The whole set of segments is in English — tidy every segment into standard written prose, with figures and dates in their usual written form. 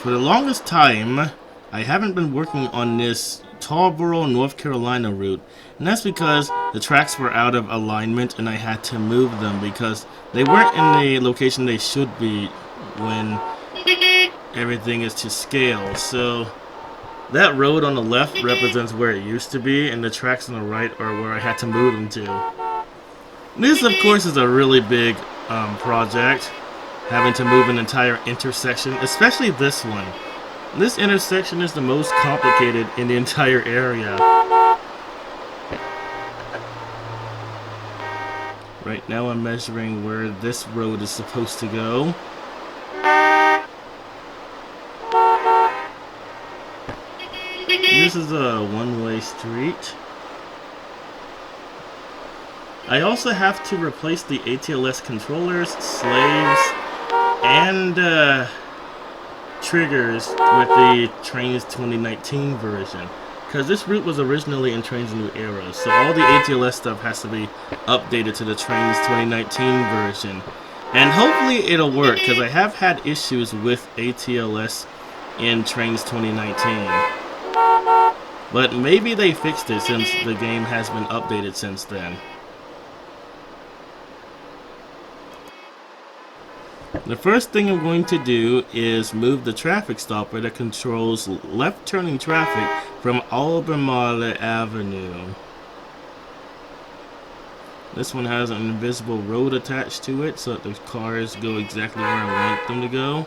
For the longest time, I haven't been working on this Tarboro, North Carolina route, and that's because the tracks were out of alignment and I had to move them because they weren't in the location they should be when everything is to scale. So that road on the left represents where it used to be, and the tracks on the right are where I had to move them to. This, of course, is a really big project, having to move an entire intersection, especially this one. This intersection is the most complicated in the entire area. Right now I'm measuring where this road is supposed to go. This is a one-way street. I also have to replace the ATLS controllers, slaves, and triggers with the Trainz 2019 version, because this route was originally in Trainz New Era, so all the ATLS stuff has to be updated to the Trainz 2019 version. And hopefully it'll work, because I have had issues with ATLS in Trainz 2019. But maybe they fixed it since the game has been updated since then. The first thing I'm going to do is move the traffic stopper that controls left turning traffic from Albemarle Avenue. This one has an invisible road attached to it so that the cars go exactly where I want them to go.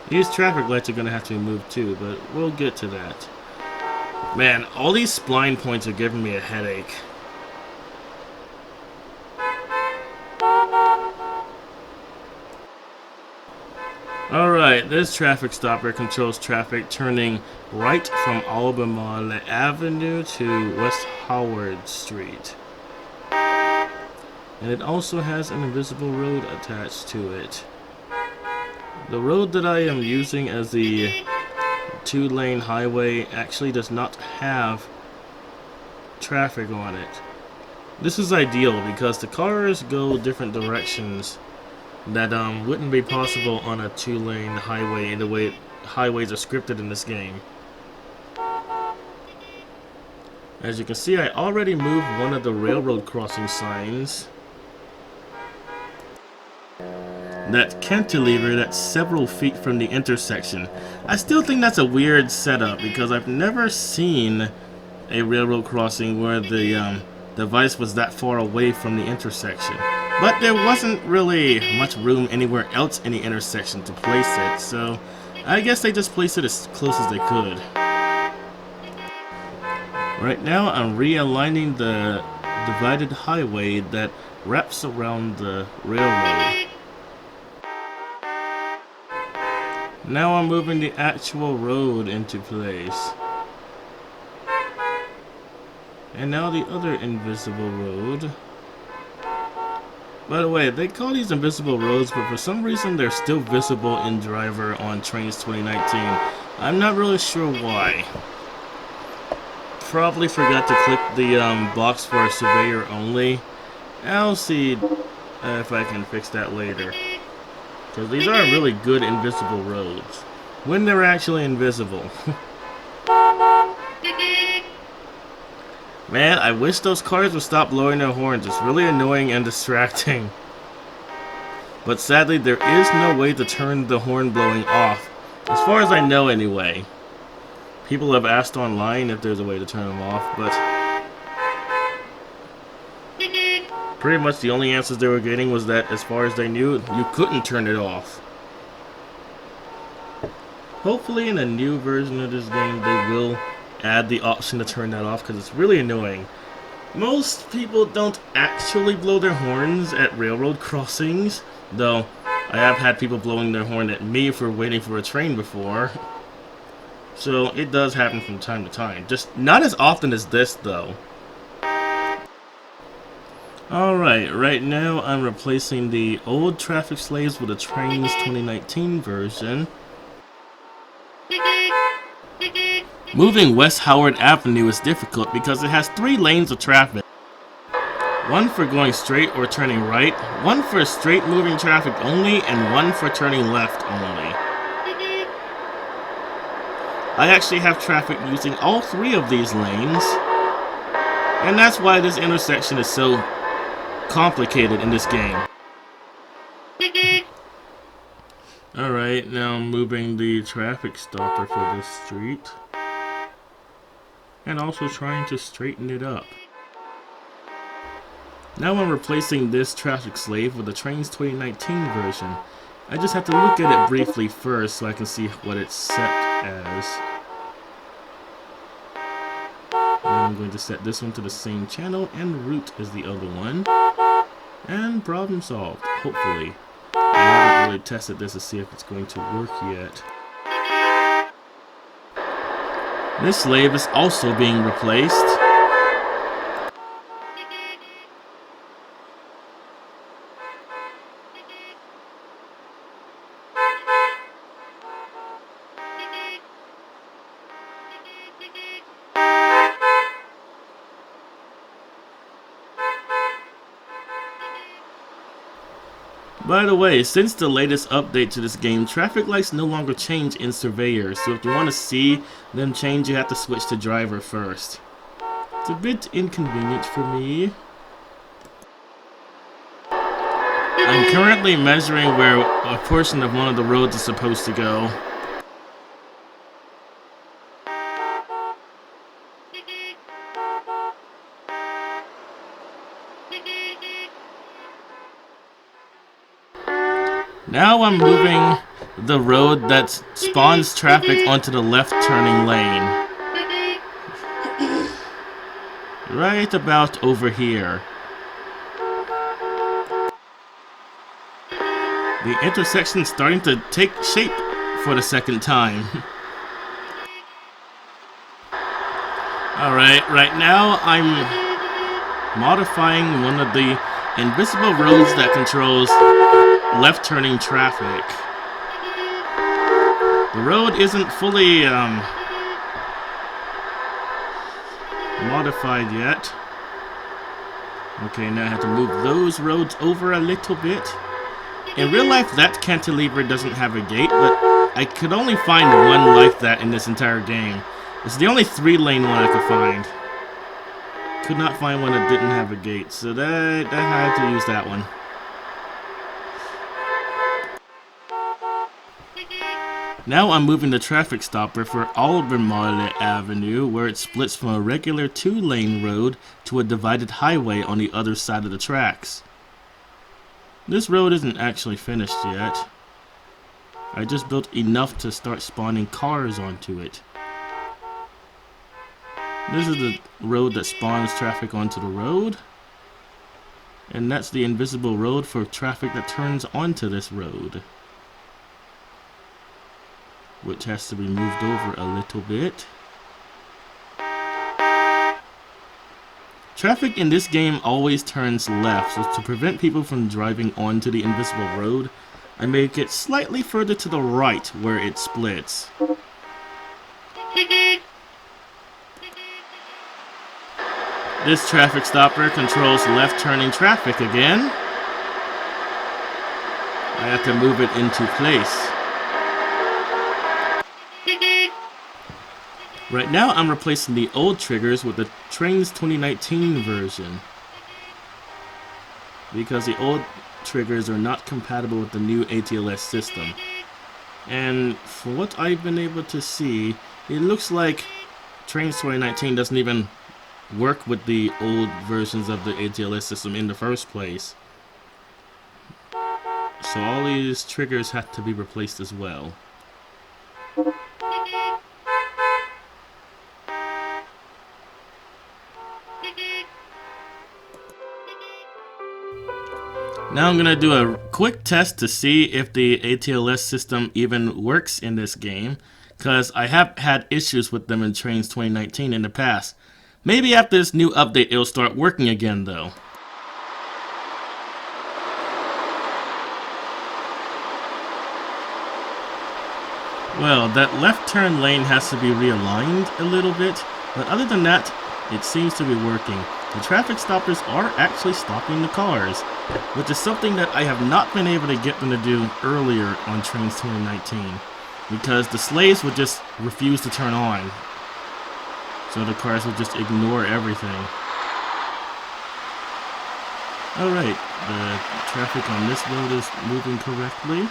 These traffic lights are going to have to be moved too, but we'll get to that. Man, all these spline points are giving me a headache. Alright, this traffic stopper controls traffic turning right from Albemarle Avenue to West Howard Street. And it also has an invisible road attached to it. The road that I am using as the two-lane highway actually does not have traffic on it. This is ideal because the cars go different directions that wouldn't be possible on a two-lane highway in the way highways are scripted in this game. As you can see, I already moved one of the railroad crossing signs. That cantilever that's several feet from the intersection. I still think that's a weird setup because I've never seen a railroad crossing where the device was that far away from the intersection. But there wasn't really much room anywhere else in the intersection to place it, so I guess they just placed it as close as they could. Right now I'm realigning the divided highway that wraps around the railroad. Now I'm moving the actual road into place. And now the other invisible road. By the way, they call these invisible roads, but for some reason they're still visible in driver on Trainz 2019. I'm not really sure why. Probably forgot to click the box for surveyor only. I'll see if I can fix that later. Because these are really good invisible roads. When they're actually invisible. Man, I wish those cars would stop blowing their horns. It's really annoying and distracting. But sadly, there is no way to turn the horn blowing off. As far as I know anyway. People have asked online if there's a way to turn them off, but pretty much the only answers they were getting was that as far as they knew, you couldn't turn it off. Hopefully in a new version of this game they will add the option to turn that off because it's really annoying. Most people don't actually blow their horns at railroad crossings, though I have had people blowing their horn at me for waiting for a train before. So it does happen from time to time. Just not as often as this though. Alright, right now I'm replacing the old traffic slaves with a Trainz 2019 version. Moving West Howard Avenue is difficult because it has 3 lanes of traffic. one for going straight or turning right, one for straight moving traffic only, and one for turning left only. I actually have traffic using all three of these lanes, and that's why this intersection is so complicated in this game. Alright, now I'm moving the traffic stopper for this street, and also trying to straighten it up. Now I'm replacing this traffic slave with the Trainz 2019 version. I just have to look at it briefly first so I can see what it's set as. Now I'm going to set this one to the same channel and route as the other one. And problem solved, hopefully. I haven't really tested this to see if it's going to work yet. This slave is also being replaced. By the way, since the latest update to this game, traffic lights no longer change in Surveyor, so if you want to see them change, you have to switch to driver first. It's a bit inconvenient for me. I'm currently measuring where a portion of one of the roads is supposed to go. Now I'm moving the road that spawns traffic onto the left turning lane. Right about over here. The intersection's starting to take shape for the second time. Alright, right now I'm modifying one of the invisible roads that controls left turning traffic. The road isn't fully modified yet. Okay, now I have to move those roads over a little bit. In real life, that cantilever doesn't have a gate, but I could only find one like that in this entire game. It's the only 3-lane one I could find. Could not find one that didn't have a gate, so that I had to use that one. Now I'm moving the traffic stopper for Albemarle Avenue, where it splits from a regular 2-lane road to a divided highway on the other side of the tracks. This road isn't actually finished yet. I just built enough to start spawning cars onto it. This is the road that spawns traffic onto the road. And that's the invisible road for traffic that turns onto this road, which has to be moved over a little bit. Traffic in this game always turns left, so to prevent people from driving onto the invisible road, I make it slightly further to the right where it splits. This traffic stopper controls left turning traffic again. I have to move it into place. Right now I'm replacing the old triggers with the Trainz 2019 version, because the old triggers are not compatible with the new ATLS system. And from what I've been able to see, it looks like Trainz 2019 doesn't even work with the old versions of the ATLS system in the first place. So all these triggers have to be replaced as well. Now I'm going to do a quick test to see if the ATLS system even works in this game, because I have had issues with them in Trainz 2019 in the past. Maybe after this new update it'll start working again though. Well, that left turn lane has to be realigned a little bit, but other than that, it seems to be working. The traffic stoppers are actually stopping the cars, which is something that I have not been able to get them to do earlier on Trainz 2019, because the slaves would just refuse to turn on. So the cars would just ignore everything. Alright, the traffic on this road is moving correctly.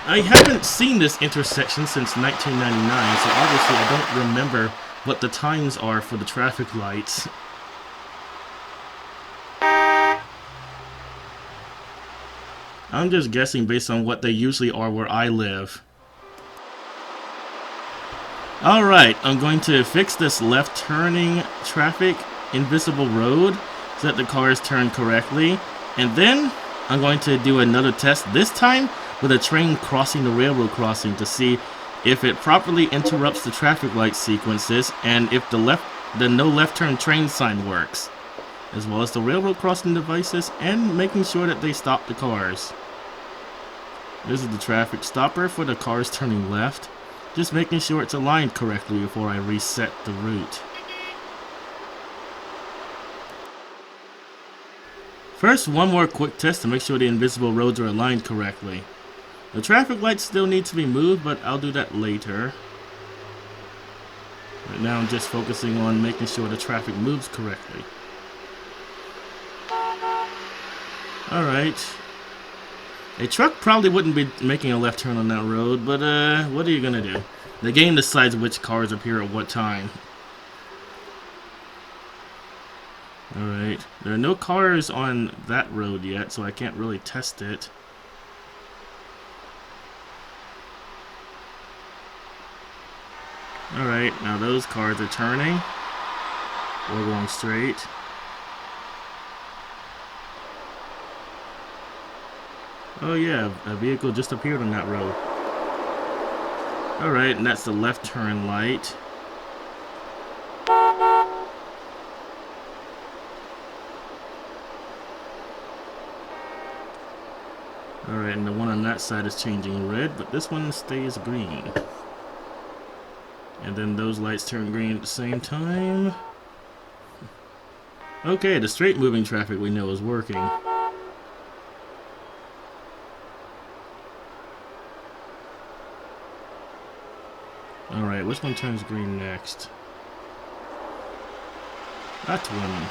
I haven't seen this intersection since 1999, so obviously I don't remember what the times are for the traffic lights. I'm just guessing based on what they usually are where I live. Alright, I'm going to fix this left turning traffic invisible road so that the cars turn correctly. And then I'm going to do another test, this time with a train crossing the railroad crossing, to see if it properly interrupts the traffic light sequences and if the no left turn train sign works, as well as the railroad crossing devices and making sure that they stop the cars. This is the traffic stopper for the cars turning left, just making sure it's aligned correctly before I reset the route. First, one more quick test to make sure the invisible roads are aligned correctly. The traffic lights still need to be moved, but I'll do that later. Right now I'm just focusing on making sure the traffic moves correctly. Alright. A truck probably wouldn't be making a left turn on that road, but what are you gonna do? The game decides which cars appear at what time. Alright, there are no cars on that road yet, so I can't really test it. Alright, now those cars are turning. We're going straight. Oh yeah, a vehicle just appeared on that road. Alright, and that's the left turn light. Alright, and the one on that side is changing red, but this one stays green. And then those lights turn green at the same time. Okay, the straight moving traffic we know is working. Alright, which one turns green next? That one.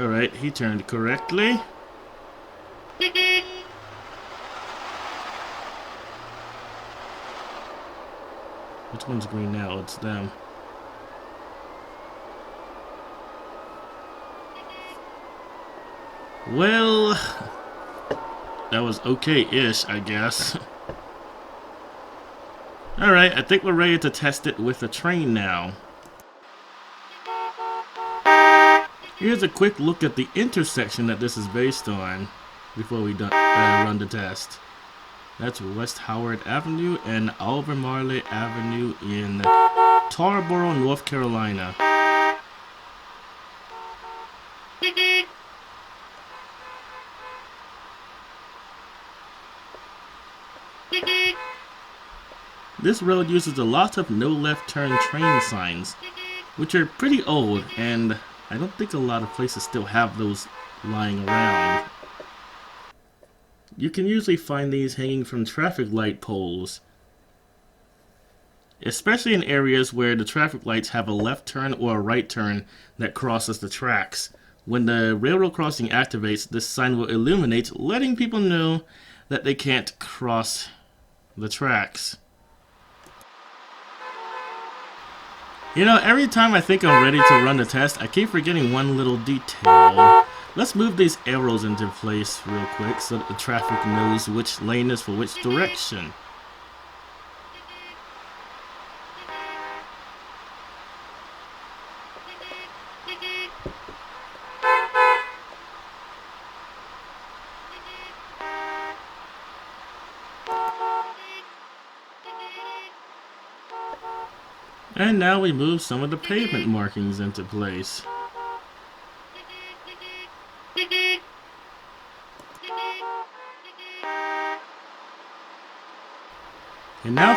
Alright, he turned correctly. Which one's green now? It's them. Well, that was okay-ish, I guess. Alright, I think we're ready to test it with a train now. Here's a quick look at the intersection that this is based on before we run the test. That's West Howard Avenue and Albemarle Avenue in Tarboro, North Carolina. This road uses a lot of no left turn train signs, which are pretty old, and I don't think a lot of places still have those lying around. You can usually find these hanging from traffic light poles, especially in areas where the traffic lights have a left turn or a right turn that crosses the tracks. When the railroad crossing activates, this sign will illuminate, letting people know that they can't cross the tracks. You know, every time I think I'm ready to run the test, I keep forgetting one little detail. Let's move these arrows into place real quick so that the traffic knows which lane is for which direction. And now we move some of the pavement markings into place.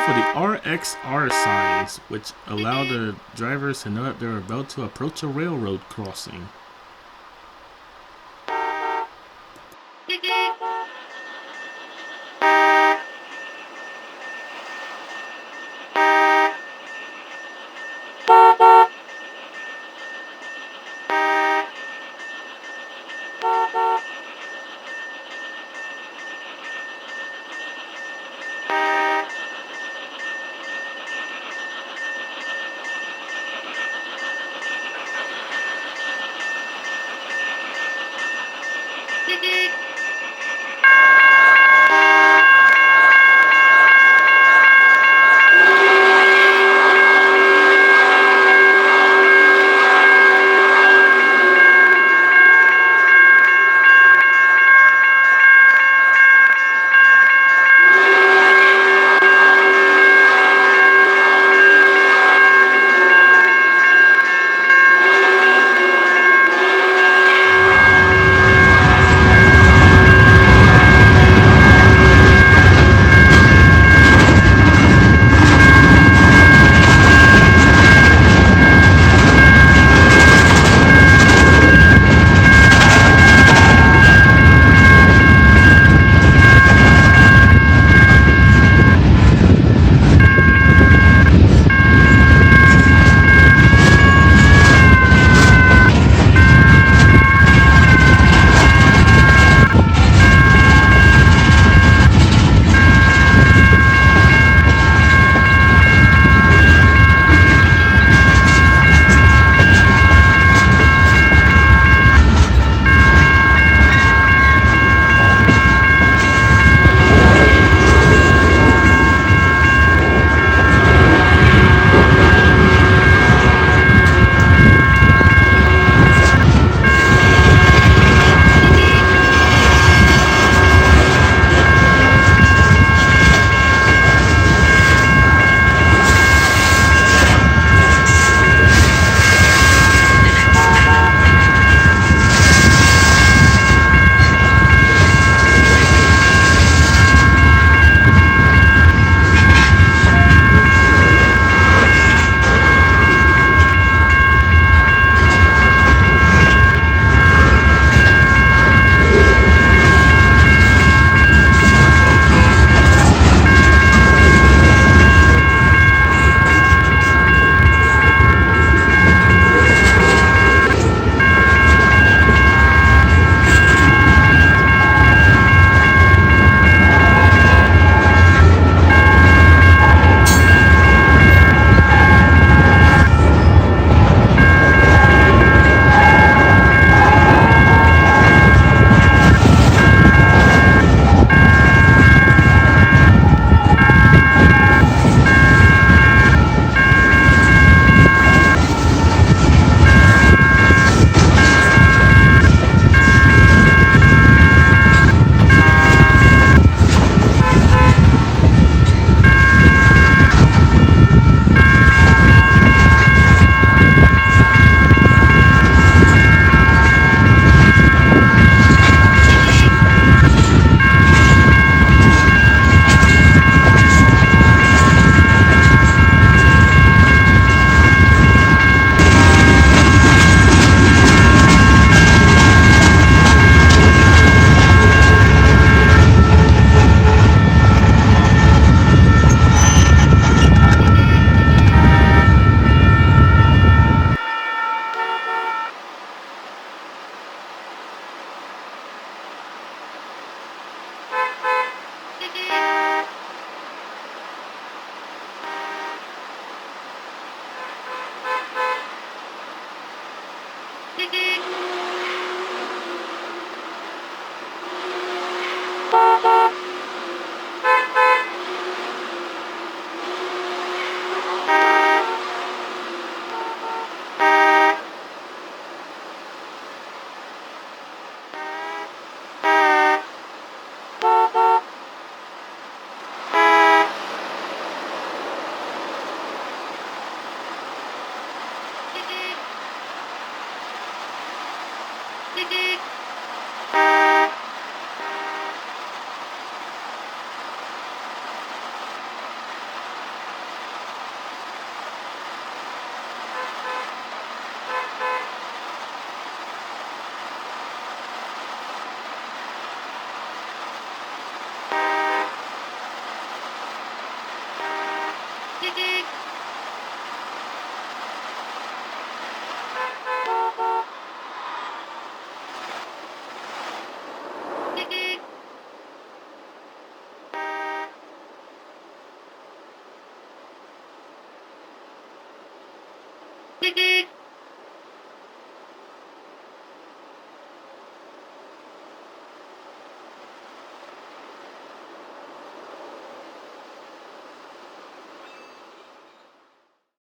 for the RXR signs, which allow the drivers to know that they're about to approach a railroad crossing.